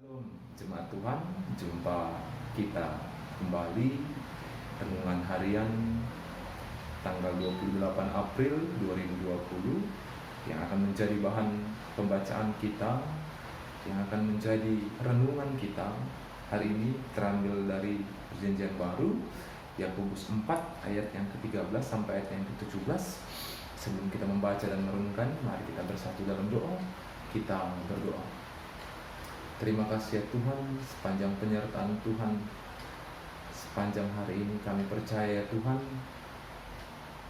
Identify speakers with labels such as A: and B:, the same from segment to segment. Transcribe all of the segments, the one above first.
A: Shalom, jemaat Tuhan, jumpa kita kembali renungan harian tanggal 28 April 2020 yang akan menjadi bahan pembacaan kita, yang akan menjadi renungan kita hari ini terambil dari Perjanjian Baru, Yakobus 4 ayat yang ke-13 sampai ayat yang ke-17. Sebelum kita membaca dan merenungkan, mari kita bersatu dalam doa. Kita berdoa. Terima kasih ya Tuhan, sepanjang penyertaan Tuhan, sepanjang hari ini kami percaya ya Tuhan,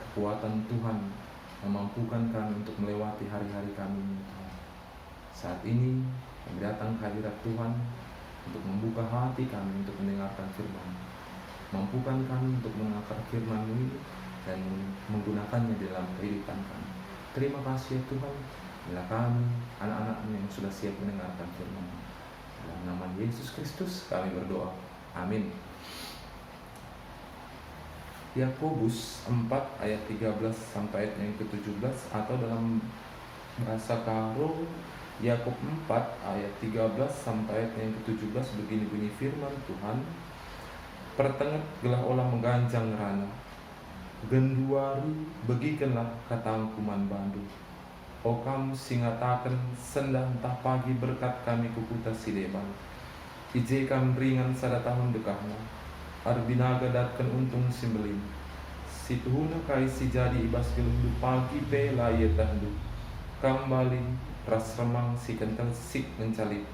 A: kekuatan Tuhan memampukan kami untuk melewati hari-hari kami ini Tuhan. Saat ini kami datang ke hadirat Tuhan untuk membuka hati kami untuk mendengarkan firman. Mampukan kami untuk mendengarkan firman ini dan menggunakannya dalam kehidupan kami. Terima kasih ya Tuhan, bila kami anak-anak-Mu yang sudah siap mendengarkan firman. Dalam nama Yesus Kristus kami berdoa. Amin. Yakobus 4 ayat 13 sampai ayat yang ke-17, atau dalam bahasa Karo Yakub 4 ayat 13 sampai ayat yang ke-17 begini bunyi firman Tuhan. Pertenget gelah olah mengganjang rana, genduari begikenlah katangkuman bandu. Okam singataken sendang tak pagi berkat kami kukuta sileman. Ije kam ringan sada tahun dekahna, arbinaga datken untung simbelim. Situhuna kai si jadi ibas gelundu pagi pe laye tahdu. Kambali ras remang si kental sik mencalip.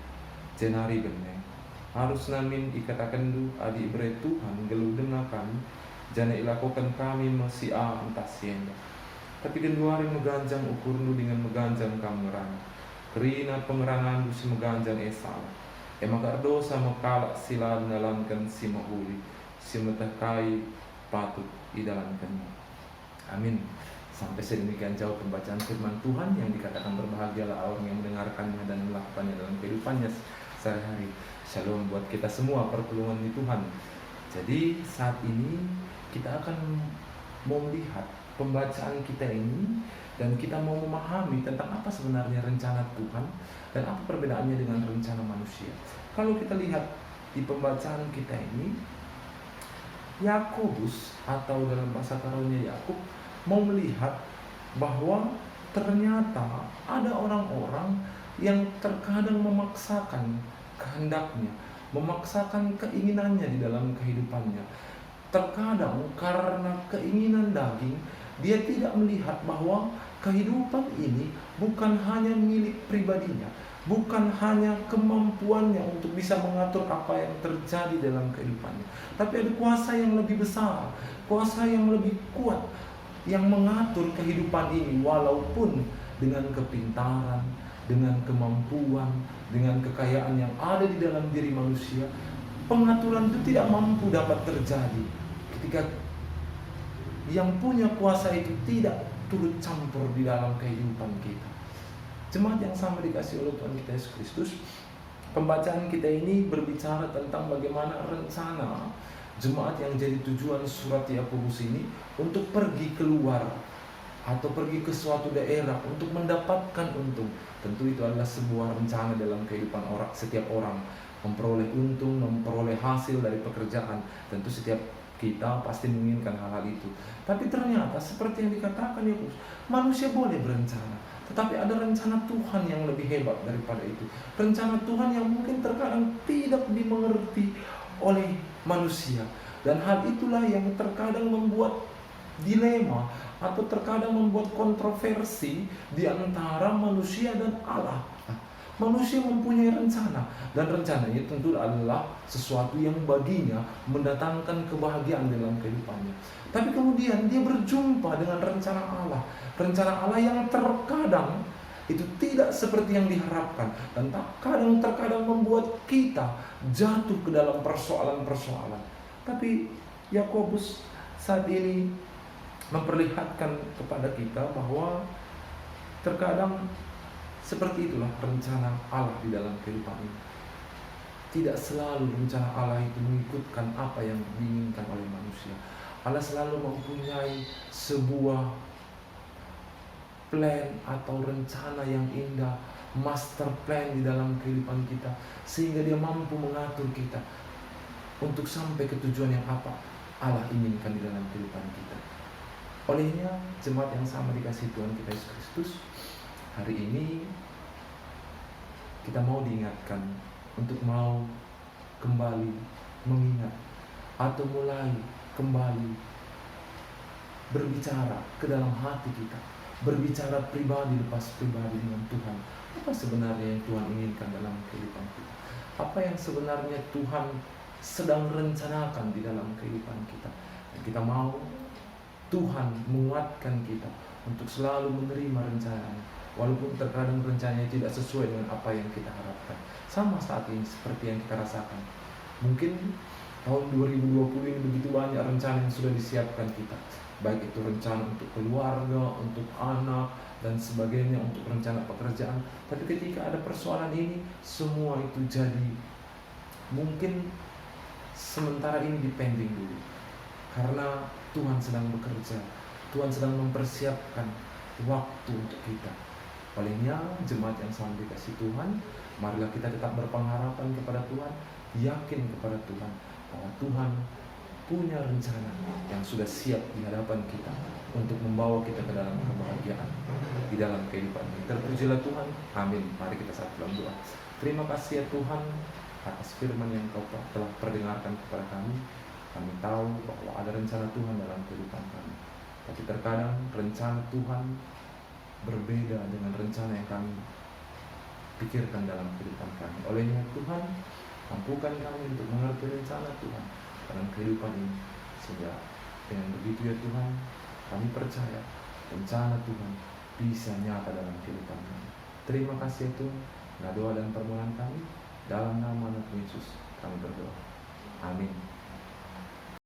A: Jenari beneng. Harus namin ikatakan du adi bre Tuhan gelu dengakan. Jana ilakukan kami masih antas sienda. Tapi genduari meganjang ukurnu dengan meganjang kamerang. Kerina pengerangan si meganjang esal. Emakar dosa mekalak sila dalamkan si mahuli. Si metakai patut idalamkannya. Amin. Sampai sedemikian jauh pembacaan firman Tuhan yang dikatakan berbahagialah orang yang mendengarkannya dan melakukannya dalam kehidupannya sehari-hari. Shalom buat kita semua pertolongan di Tuhan. Jadi saat ini kita akan mau melihat pembacaan kita ini dan kita mau memahami tentang apa sebenarnya rencana Tuhan dan apa perbedaannya dengan rencana manusia. Kalau kita lihat di pembacaan kita ini, Yakobus atau dalam bahasa Karonya Yakub mau melihat bahwa ternyata ada orang-orang yang terkadang memaksakan kehendaknya, memaksakan keinginannya di dalam kehidupannya. Terkadang karena keinginan daging, dia tidak melihat bahwa kehidupan ini bukan hanya milik pribadinya, bukan hanya kemampuannya untuk bisa mengatur apa yang terjadi dalam kehidupannya, tapi ada kuasa yang lebih besar, kuasa yang lebih kuat yang mengatur kehidupan ini, walaupun dengan kepintaran, dengan kemampuan, dengan kekayaan yang ada di dalam diri manusia, pengaturan itu tidak mampu dapat terjadi ketika yang punya kuasa itu tidak turut campur di dalam kehidupan kita. Jemaat yang sama dikasih oleh Tuhan kita Yesus Kristus, pembacaan kita ini berbicara tentang bagaimana rencana jemaat yang jadi tujuan surat Yakobus ini untuk pergi keluar atau pergi ke suatu daerah untuk mendapatkan untung. Tentu itu adalah sebuah rencana dalam kehidupan orang, setiap orang memperoleh untung, memperoleh hasil dari pekerjaan. Tentu setiap kita pasti menginginkan hal-hal itu. Tapi ternyata seperti yang dikatakan Yakobus, manusia boleh berencana, tetapi ada rencana Tuhan yang lebih hebat daripada itu. Rencana Tuhan yang mungkin terkadang tidak dimengerti oleh manusia. Dan hal itulah yang terkadang membuat dilema atau terkadang membuat kontroversi di antara manusia dan Allah. Manusia mempunyai rencana, dan rencananya tentu adalah sesuatu yang baginya mendatangkan kebahagiaan dalam kehidupannya. Tapi kemudian dia berjumpa dengan rencana Allah yang terkadang itu tidak seperti yang diharapkan, dan terkadang membuat kita jatuh ke dalam persoalan-persoalan. Tapi Yakobus saat ini memperlihatkan kepada kita bahwa terkadang seperti itulah rencana Allah di dalam kehidupan ini. Tidak selalu rencana Allah itu mengikutkan apa yang diinginkan oleh manusia. Allah selalu mempunyai sebuah plan atau rencana yang indah, master plan di dalam kehidupan kita, sehingga dia mampu mengatur kita untuk sampai ke tujuan yang apa Allah inginkan di dalam kehidupan kita. Olehnya, jemaat yang sama dikasihi Tuhan kita Yesus Kristus, hari ini kita mau diingatkan untuk mau kembali mengingat atau mulai kembali berbicara ke dalam hati kita, berbicara pribadi lepas pribadi dengan Tuhan. Apa sebenarnya yang Tuhan inginkan dalam kehidupan kita? Apa yang sebenarnya Tuhan sedang rencanakan di dalam kehidupan kita? Dan kita mau Tuhan menguatkan kita untuk selalu menerima rencananya, walaupun terkadang rencananya tidak sesuai dengan apa yang kita harapkan. Sama saat ini seperti yang kita rasakan. Mungkin tahun 2020 ini begitu banyak rencana yang sudah disiapkan kita, baik itu rencana untuk keluarga, untuk anak, dan sebagainya, untuk rencana pekerjaan. Tapi ketika ada persoalan ini, semua itu jadi mungkin sementara ini dipending dulu, karena Tuhan sedang bekerja, Tuhan sedang mempersiapkan waktu untuk kita. Olehnya, jemaat yang selalu dikasihi Tuhan, marilah kita tetap berpengharapan kepada Tuhan, yakin kepada Tuhan bahwa Tuhan punya rencana yang sudah siap di hadapan kita untuk membawa kita ke dalam kebahagiaan di dalam kehidupan ini. Terpujilah Tuhan, amin. Mari kita satu dalam doa. Terima kasih ya Tuhan atas firman yang Kau telah perdengarkan kepada kami. Kami tahu bahwa ada rencana Tuhan dalam kehidupan kami, tapi terkadang rencana Tuhan berbeda dengan rencana yang kami pikirkan dalam kehidupan kami. Olehnya Tuhan, mampukan kami untuk mengerti rencana Tuhan dalam kehidupan ini, sehingga dengan begitu ya Tuhan, kami percaya rencana Tuhan bisa nyata dalam kehidupan kami. Terima kasih ya Tuhan. Nah, doa dan permohonan kami dalam nama Yesus kami berdoa. Amin.